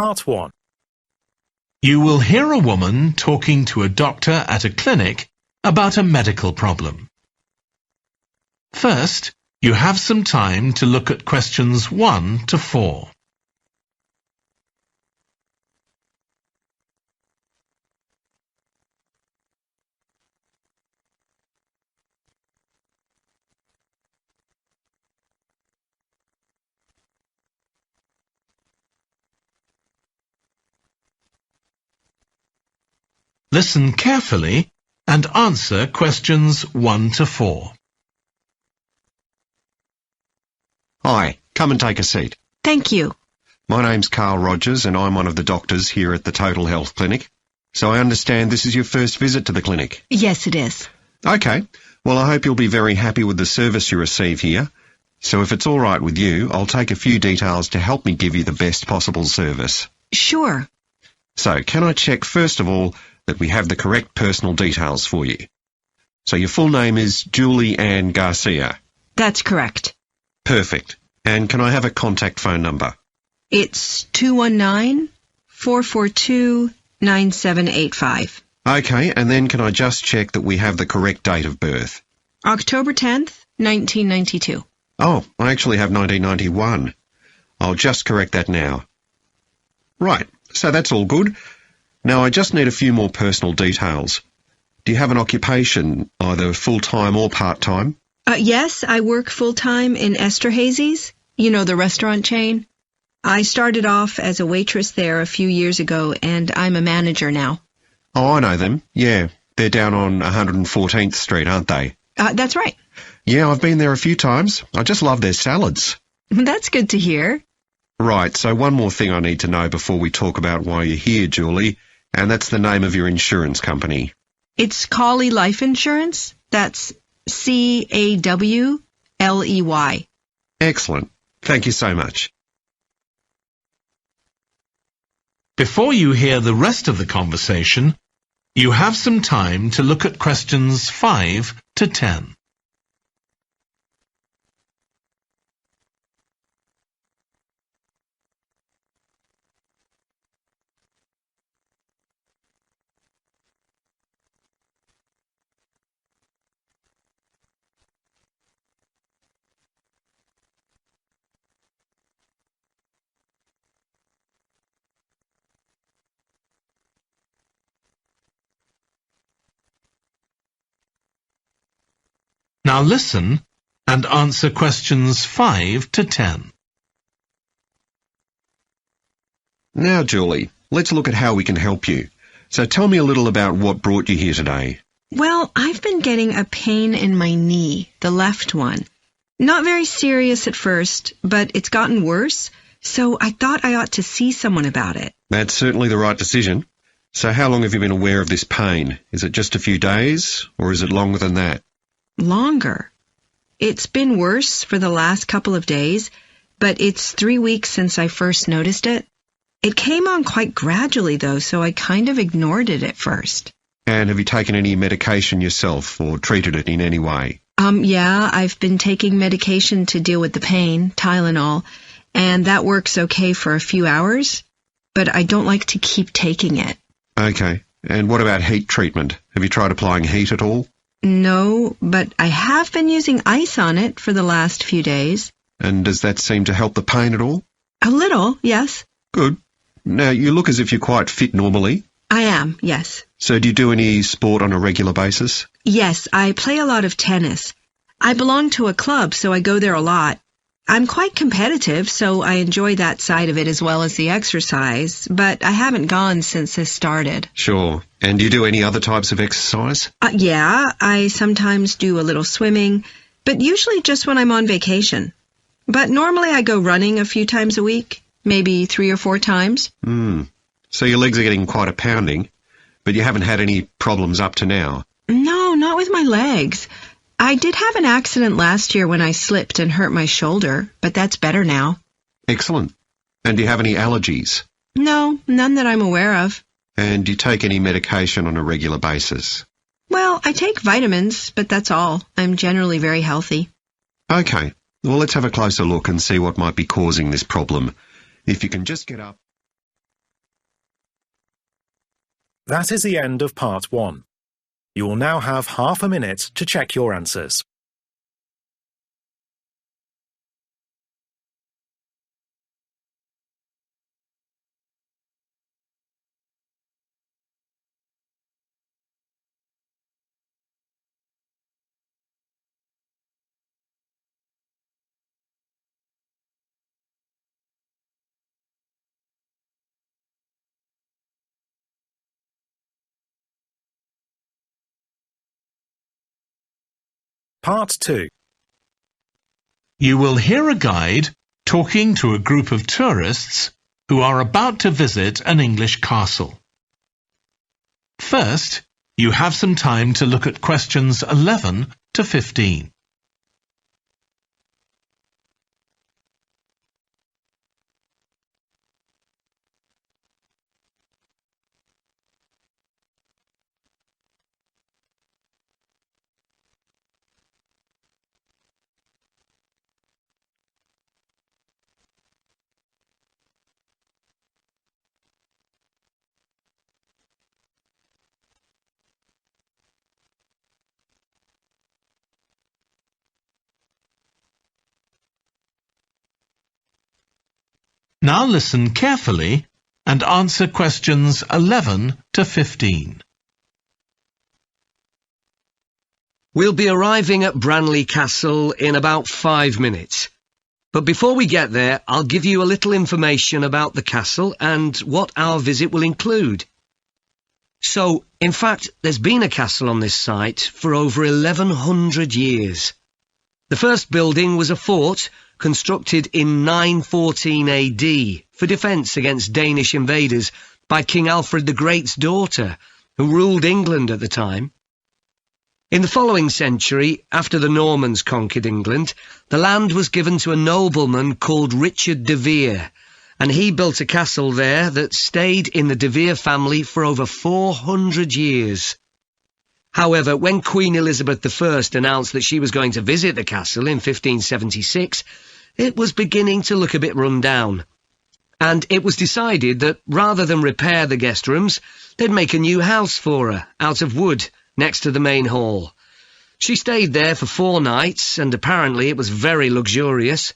Part 1. You will hear a woman talking to a doctor at a clinic about a medical problem. First, you have some time to look at questions 1 to 4. Listen carefully and answer questions 1 to 4. Hi, come and take a seat. Thank you. My name's Carl Rogers and I'm one of the doctors here at the Total Health Clinic. So I understand this is your first visit to the clinic. Yes, it is. Okay, well I hope you'll be very happy with the service you receive here. So if it's all right with you, I'll take a few details to help me give you the best possible service. Sure. So can I check first of all that we have the correct personal details for you? So your full name is Julie Ann Garcia. That's correct. Perfect. And can I have a contact phone number? It's 219-442-9785. Okay, and then can I just check that we have the correct date of birth? October 10th, 1992. Oh, I actually have 1991. I'll just correct that now. Right, so that's all good. Now I just need a few more personal details. Do you have an occupation, either full-time or part-time? Yes, I work full-time in Esterhazy's, the restaurant chain. I started off as a waitress there a few years ago, and I'm a manager now. Oh, I know them. Yeah, they're down on 114th Street, aren't they? That's right. Yeah, I've been there a few times. I just love their salads. That's good to hear. Right, so one more thing I need to know before we talk about why you're here, Julie, and that's the name of your insurance company. It's Cawley Life Insurance. That's Cawley. Excellent. Thank you so much. Before you hear the rest of the conversation, you have some time to look at questions 5 to 10. Now listen and answer questions 5 to 10. Now, Julie, let's look at how we can help you. So tell me a little about what brought you here today. Well, I've been getting a pain in my knee, the left one. Not very serious at first, but it's gotten worse, so I thought I ought to see someone about it. That's certainly the right decision. So how long have you been aware of this pain? Is it just a few days, or is it longer than that? Longer. It's been worse for the last couple of days, but it's 3 weeks since I first noticed it. It came on quite gradually, though, so I kind of ignored it at first. And have you taken any medication yourself or treated it in any way? Yeah, I've been taking medication to deal with the pain, Tylenol, and that works okay for a few hours, but I don't like to keep taking it. Okay. And what about heat treatment? Have you tried applying heat at all? No, but I have been using ice on it for the last few days. And does that seem to help the pain at all? A little, yes. Good. Now, you look as if you're quite fit normally. I am, yes. So do you do any sport on a regular basis? Yes, I play a lot of tennis. I belong to a club, so I go there a lot. I'm quite competitive, so I enjoy that side of it as well as the exercise, but I haven't gone since this started. Sure. And do you do any other types of exercise? Yeah, I sometimes do a little swimming, but usually just when I'm on vacation. But normally I go running a few times a week, maybe 3 or 4 times. So your legs are getting quite a pounding, but you haven't had any problems up to now? No, not with my legs. I did have an accident last year when I slipped and hurt my shoulder, but that's better now. Excellent. And do you have any allergies? No, none that I'm aware of. And do you take any medication on a regular basis? Well, I take vitamins, but that's all. I'm generally very healthy. Okay. Well, let's have a closer look and see what might be causing this problem. If you can just get up. That is the end of part 1. You will now have half a minute to check your answers. Part 2. You will hear a guide talking to a group of tourists who are about to visit an English castle. First, you have some time to look at questions 11 to 15. Now listen carefully and answer questions 11 to 15. We'll be arriving at Branley Castle in about 5 minutes. But before we get there, I'll give you a little information about the castle and what our visit will include. So, in fact, there's been a castle on this site for over 1100 years. The first building was a fort constructed in 914 AD for defence against Danish invaders by King Alfred the Great's daughter, who ruled England at the time. In the following century, after the Normans conquered England, the land was given to a nobleman called Richard de Vere, and he built a castle there that stayed in the de Vere family for over 400 years. However, when Queen Elizabeth I announced that she was going to visit the castle in 1576, it was beginning to look a bit run down. And it was decided that rather than repair the guest rooms, they'd make a new house for her, out of wood, next to the main hall. She stayed there for 4 nights, and apparently it was very luxurious.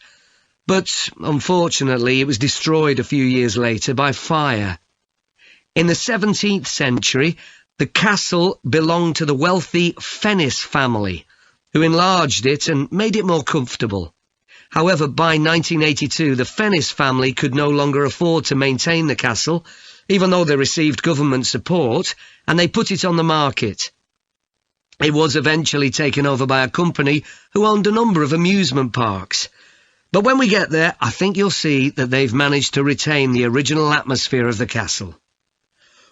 But, unfortunately, it was destroyed a few years later by fire. In the 17th century, the castle belonged to the wealthy Fennis family, who enlarged it and made it more comfortable. However, by 1982, the Fennis family could no longer afford to maintain the castle, even though they received government support, and they put it on the market. It was eventually taken over by a company who owned a number of amusement parks. But when we get there, I think you'll see that they've managed to retain the original atmosphere of the castle.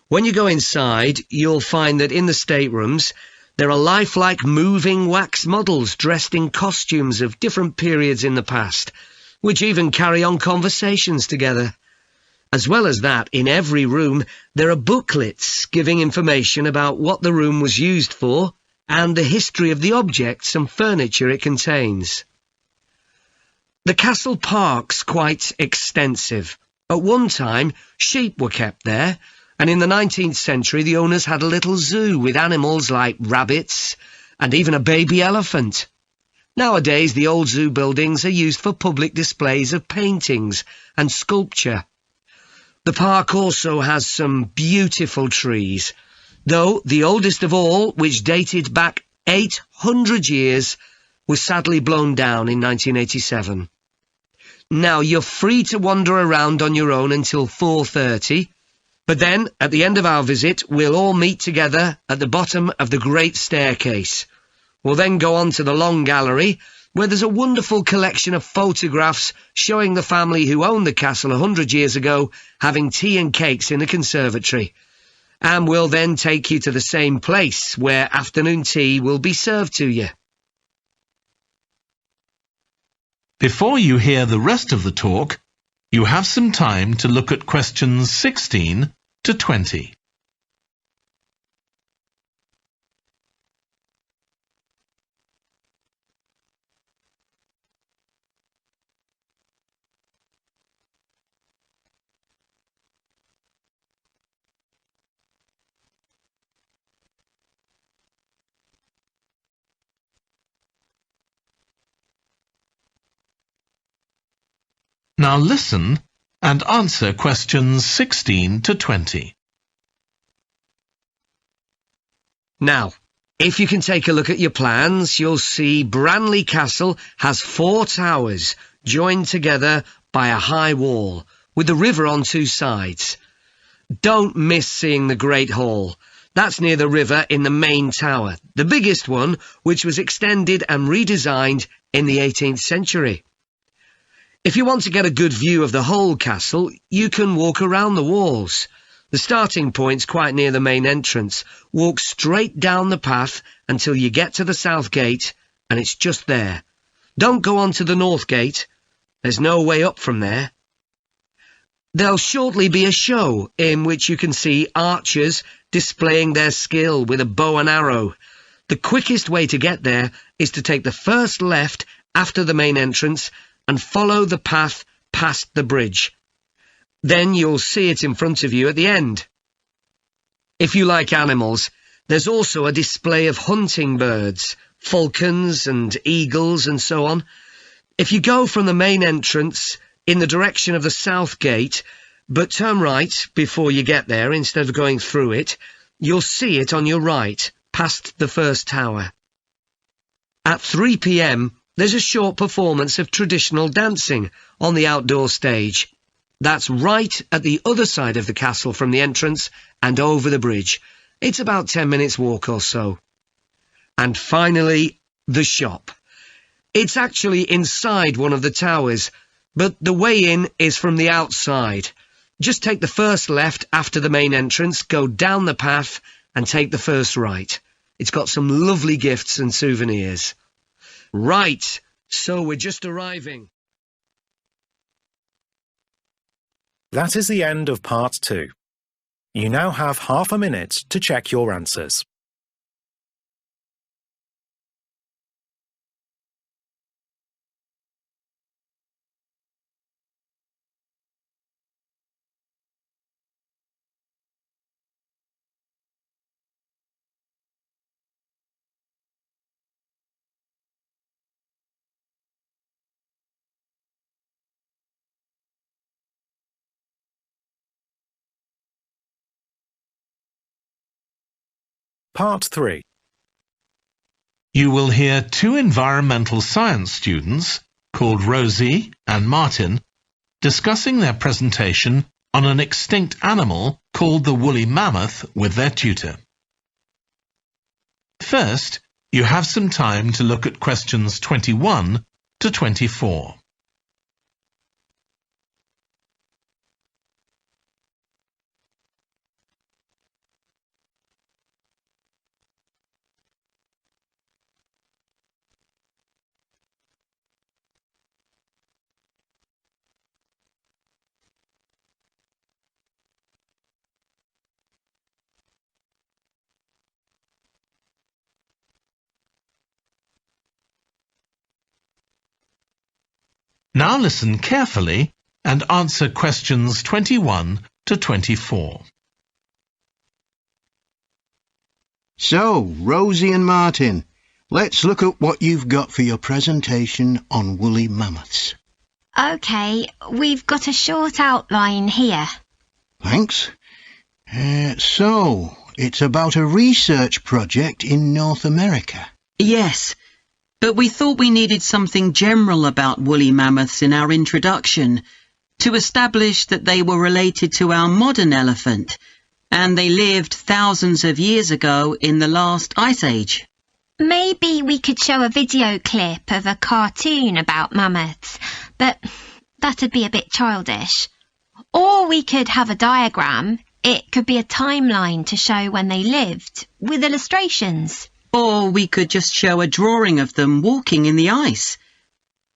When you go inside, you'll find that in the staterooms, there are lifelike moving wax models dressed in costumes of different periods in the past, which even carry on conversations together. As well as that, in every room, there are booklets giving information about what the room was used for and the history of the objects and furniture it contains. The castle park's quite extensive. At one time, sheep were kept there, and in the 19th century the owners had a little zoo with animals like rabbits and even a baby elephant. Nowadays the old zoo buildings are used for public displays of paintings and sculpture. The park also has some beautiful trees, though the oldest of all, which dated back 800 years, was sadly blown down in 1987. Now, you're free to wander around on your own until 4:30, but then, at the end of our visit, we'll all meet together at the bottom of the Great Staircase. We'll then go on to the Long Gallery, where there's a wonderful collection of photographs showing the family who owned the castle 100 years ago having tea and cakes in the conservatory. And we'll then take you to the same place, where afternoon tea will be served to you. Before you hear the rest of the talk, you have some time to look at questions 16 to 20. Now listen and answer questions 16 to 20. Now, if you can take a look at your plans, you'll see Branley Castle has 4 towers joined together by a high wall, with the river on 2 sides. Don't miss seeing the Great Hall. That's near the river in the main tower, the biggest one, which was extended and redesigned in the 18th century. If you want to get a good view of the whole castle, you can walk around the walls. The starting point's quite near the main entrance. Walk straight down the path until you get to the south gate, and it's just there. Don't go on to the north gate. There's no way up from there. There'll shortly be a show in which you can see archers displaying their skill with a bow and arrow. The quickest way to get there is to take the first left after the main entrance and follow the path past the bridge. Then you'll see it in front of you at the end. If you like animals, there's also a display of hunting birds, falcons and eagles and so on. If you go from the main entrance in the direction of the south gate, but turn right before you get there instead of going through it, you'll see it on your right, past the first tower. At 3 p.m, there's a short performance of traditional dancing on the outdoor stage. That's right at the other side of the castle from the entrance and over the bridge. It's about 10 minutes walk or so. And finally, the shop. It's actually inside one of the towers, but the way in is from the outside. Just take the first left after the main entrance, go down the path and take the first right. It's got some lovely gifts and souvenirs. Right, so we're just arriving. That is the end of part 2. You now have half a minute to check your answers. Part 3. You will hear 2 environmental science students, called Rosie and Martin, discussing their presentation on an extinct animal called the woolly mammoth with their tutor. First, you have some time to look at questions 21 to 24. Now listen carefully and answer questions 21 to 24. So, Rosie and Martin, let's look at what you've got for your presentation on woolly mammoths. OK, we've got a short outline here. Thanks. So, it's about a research project in North America. Yes, but we thought we needed something general about woolly mammoths in our introduction to establish that they were related to our modern elephant, and they lived thousands of years ago in the last ice age. Maybe we could show a video clip of a cartoon about mammoths, but that'd be a bit childish. Or we could have a diagram. It could be a timeline to show when they lived, with illustrations. Or we could just show a drawing of them walking in the ice.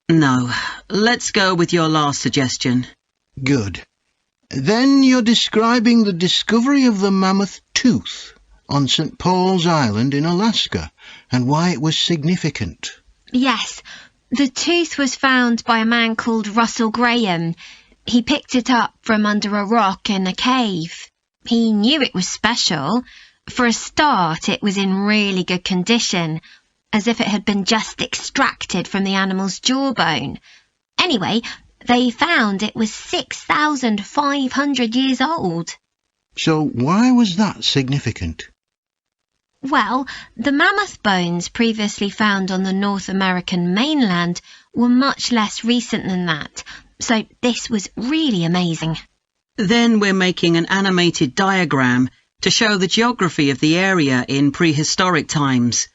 No, let's go with your last suggestion. Good. Then you're describing the discovery of the mammoth tooth on St. Paul's Island in Alaska and why it was significant. Yes, the tooth was found by a man called Russell Graham. He picked it up from under a rock in a cave. He knew it was special. For a start, it was in really good condition, as if it had been just extracted from the animal's jawbone. Anyway, They found it was 6,500 years old. So why was that significant? Well, the mammoth bones previously found on the North American mainland were much less recent than that, so this was really amazing. Then we're making an animated diagram to show the geography of the area in prehistoric times.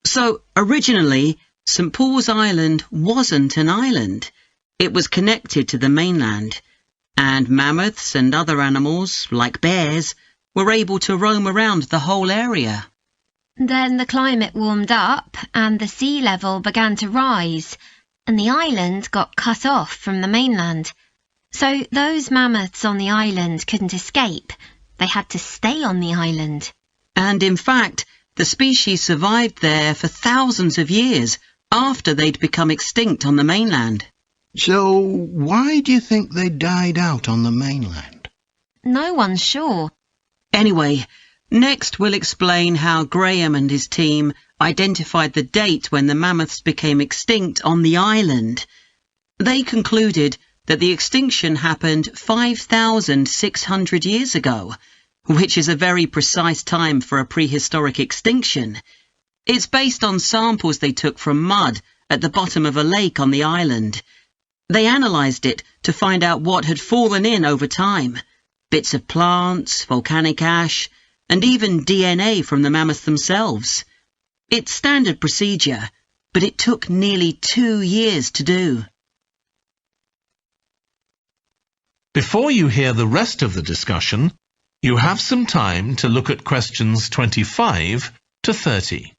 So, originally, St. Paul's Island wasn't an island. It was connected to the mainland, and mammoths and other animals, like bears, were able to roam around the whole area. Then the climate warmed up and the sea level began to rise, and the island got cut off from the mainland. So those mammoths on the island couldn't escape. They had to stay on the island. And in fact, the species survived there for thousands of years after they'd become extinct on the mainland. So why do you think they died out on the mainland? No one's sure. Anyway, next we'll explain how Graham and his team identified the date when the mammoths became extinct on the island. They concluded that the extinction happened 5,600 years ago, which is a very precise time for a prehistoric extinction. It's based on samples they took from mud at the bottom of a lake on the island. They analysed it to find out what had fallen in over time. Bits of plants, volcanic ash, and even DNA from the mammoths themselves. It's standard procedure, but it took nearly 2 years to do. Before you hear the rest of the discussion, you have some time to look at questions 25 to 30.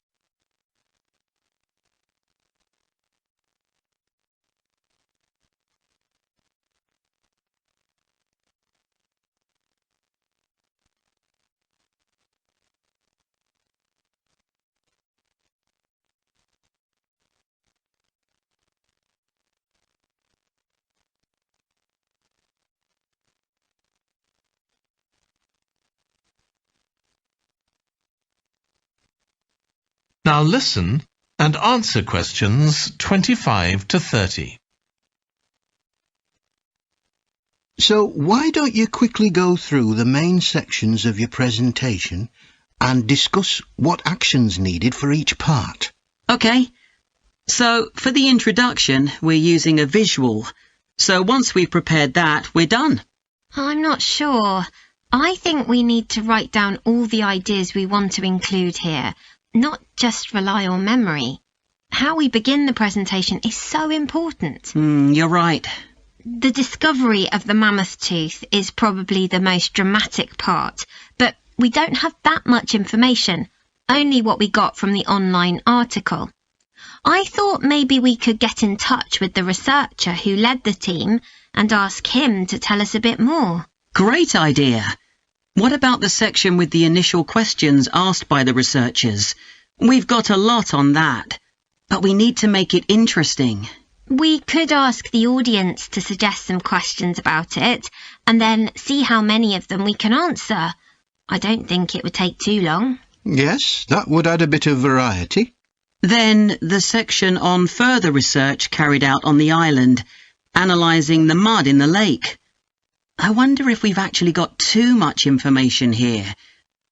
Now listen and answer questions 25 to 30. So why don't you quickly go through the main sections of your presentation and discuss what actions needed for each part? OK. So, for the introduction, we're using a visual. So once we've prepared that, we're done. I'm not sure. I think we need to write down all the ideas we want to include here, not just rely on memory. How we begin the presentation is so important. You're right. The discovery of the mammoth tooth is probably the most dramatic part, but we don't have that much information, only what we got from the online article. I thought maybe we could get in touch with the researcher who led the team and ask him to tell us a bit more. Great idea. What about the section with the initial questions asked by the researchers? We've got a lot on that, but we need to make it interesting. We could ask the audience to suggest some questions about it and then see how many of them we can answer. I don't think it would take too long. Yes, that would add a bit of variety. Then the section on further research carried out on the island, analysing the mud in the lake. I wonder if we've actually got too much information here.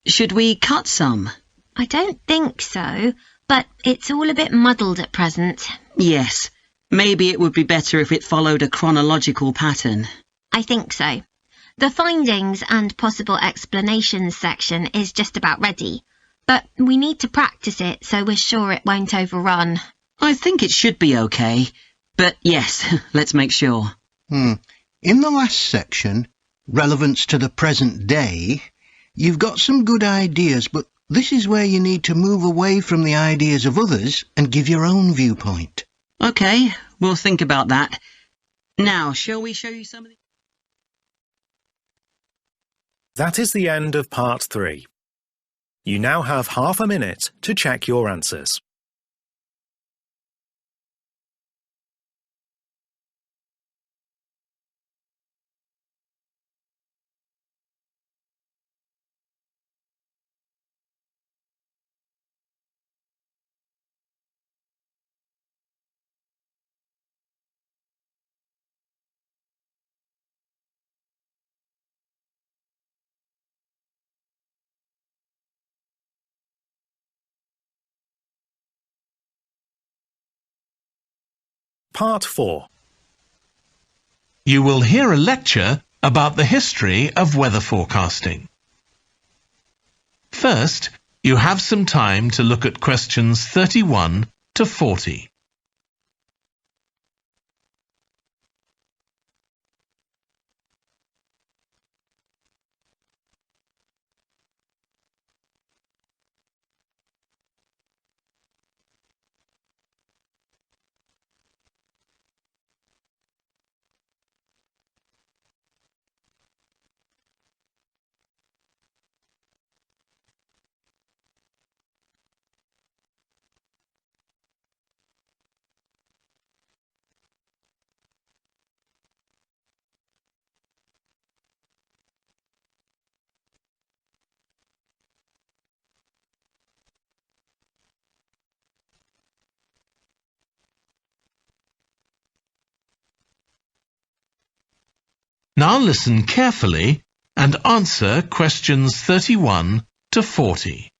Should we cut some? I don't think so, but it's all a bit muddled at present. Yes, maybe it would be better if it followed a chronological pattern. I think so. The findings and possible explanations section is just about ready, but we need to practice it so we're sure it won't overrun. I think it should be okay, but yes, let's make sure. In the last section, relevance to the present day, you've got some good ideas, but this is where you need to move away from the ideas of others and give your own viewpoint. OK, we'll think about that. Now, shall we show you some of the... That is the end of part 3. You now have half a minute to check your answers. Part 4. You will hear a lecture about the history of weather forecasting. First, you have some time to look at questions 31 to 40. Now listen carefully and answer questions 31 to 40.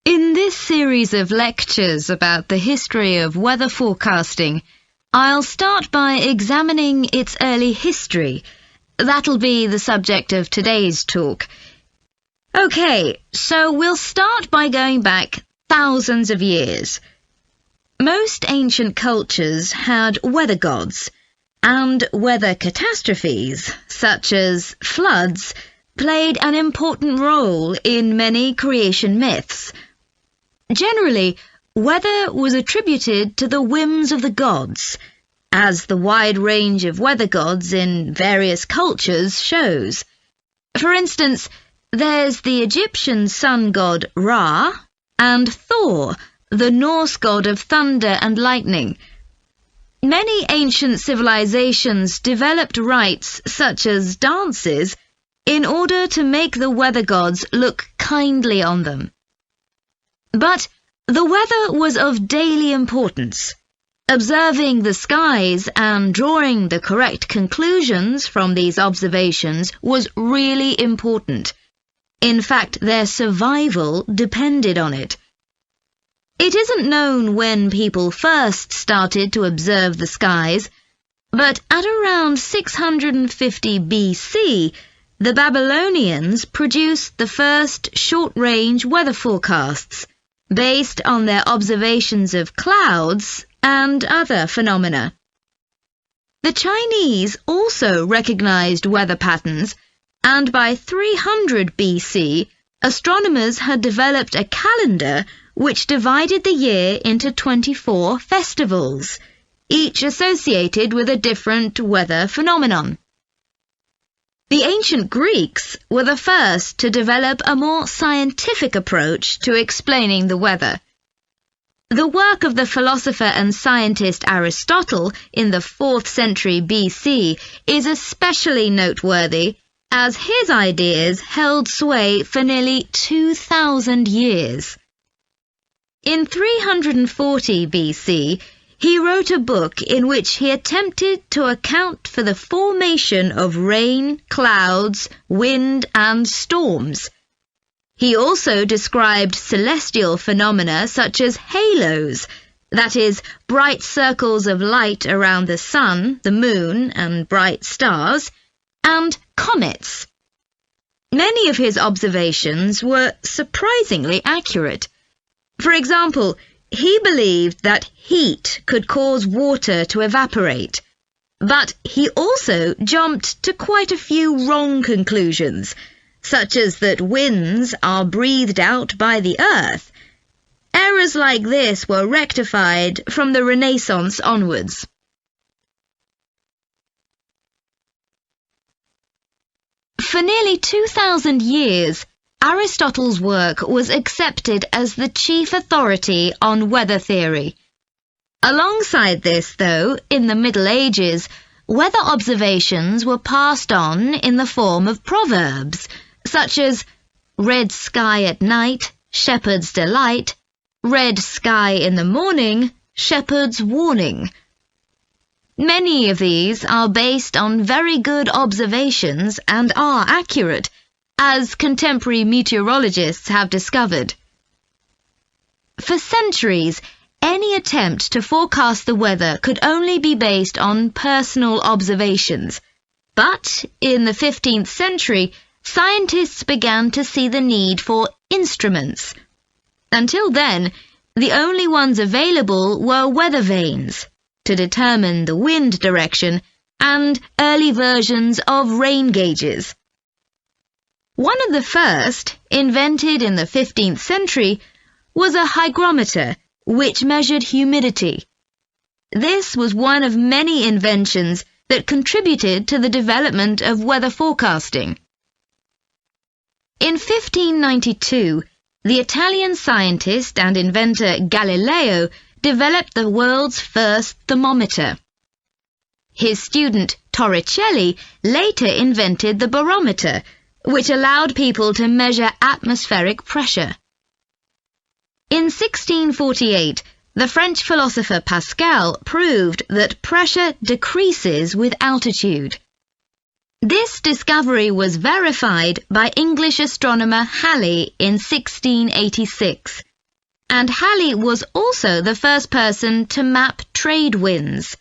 In this series of lectures about the history of weather forecasting, I'll start by examining its early history. That'll be the subject of today's talk. Okay, so we'll start by going back thousands of years. Most ancient cultures had weather gods, and weather catastrophes, such as floods, played an important role in many creation myths. Generally, weather was attributed to the whims of the gods, as the wide range of weather gods in various cultures shows. For instance, there's the Egyptian sun god Ra, and Thor, the Norse god of thunder and lightning. Many ancient civilizations developed rites such as dances in order to make the weather gods look kindly on them. But the weather was of daily importance. Observing the skies and drawing the correct conclusions from these observations was really important. In fact, their survival depended on it. It isn't known when people first started to observe the skies, but at around 650 BC, the Babylonians produced the first short-range weather forecasts, based on their observations of clouds and other phenomena. The Chinese also recognized weather patterns, and by 300 BC, astronomers had developed a calendar which divided the year into 24 festivals, each associated with a different weather phenomenon. The ancient Greeks were the first to develop a more scientific approach to explaining the weather. The work of the philosopher and scientist Aristotle in the 4th century BC is especially noteworthy, as his ideas held sway for nearly 2,000 years. In 340 BC, he wrote a book in which he attempted to account for the formation of rain, clouds, wind, and storms. He also described celestial phenomena such as halos, that is, bright circles of light around the sun, the moon, and bright stars, and comets. Many of his observations were surprisingly accurate. For example, he believed that heat could cause water to evaporate, but he also jumped to quite a few wrong conclusions, such as that winds are breathed out by the earth. Errors like this were rectified from the Renaissance onwards. For nearly 2,000 years, Aristotle's work was accepted as the chief authority on weather theory. Alongside this, though, in the Middle Ages, weather observations were passed on in the form of proverbs, such as red sky at night, shepherd's delight, red sky in the morning, shepherd's warning. Many of these are based on very good observations and are accurate, as contemporary meteorologists have discovered. For centuries, any attempt to forecast the weather could only be based on personal observations. But in the 15th century, scientists began to see the need for instruments. Until then, the only ones available were weather vanes to determine the wind direction and early versions of rain gauges. One of the first, invented in the 15th century, was a hygrometer, which measured humidity. This was one of many inventions that contributed to the development of weather forecasting. In 1592, the Italian scientist and inventor Galileo developed the world's first thermometer. His student Torricelli later invented the barometer, which allowed people to measure atmospheric pressure. In 1648, the French philosopher Pascal proved that pressure decreases with altitude. This discovery was verified by English astronomer Halley in 1686, and Halley was also the first person to map trade winds.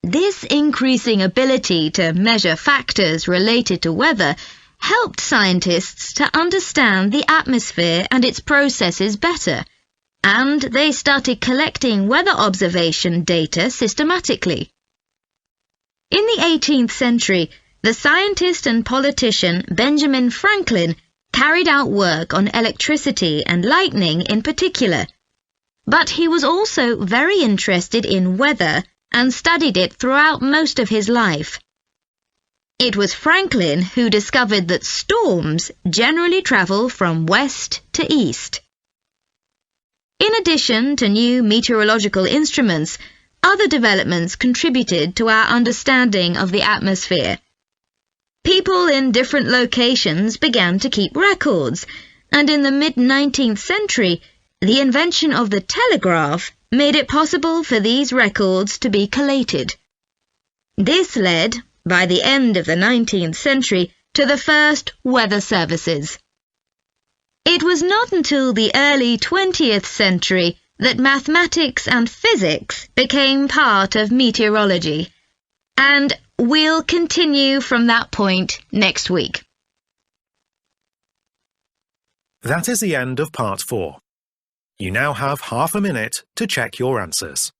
This increasing ability to measure factors related to weather helped scientists to understand the atmosphere and its processes better, and they started collecting weather observation data systematically. In the 18th century, the scientist and politician Benjamin Franklin carried out work on electricity and lightning in particular, but he was also very interested in weather and studied it throughout most of his life. It was Franklin who discovered that storms generally travel from west to east. In addition to new meteorological instruments, other developments contributed to our understanding of the atmosphere. People in different locations began to keep records, and in the mid-19th century, the invention of the telegraph made it possible for these records to be collated. This led, by the end of the 19th century, to the first weather services. It was not until the early 20th century that mathematics and physics became part of meteorology, and we'll continue from that point next week. That is the end of part 4. You now have half a minute to check your answers.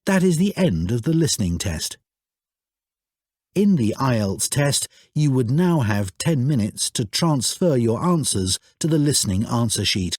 That is the end of the listening test. In the IELTS test, you would now have 10 minutes to transfer your answers to the listening answer sheet.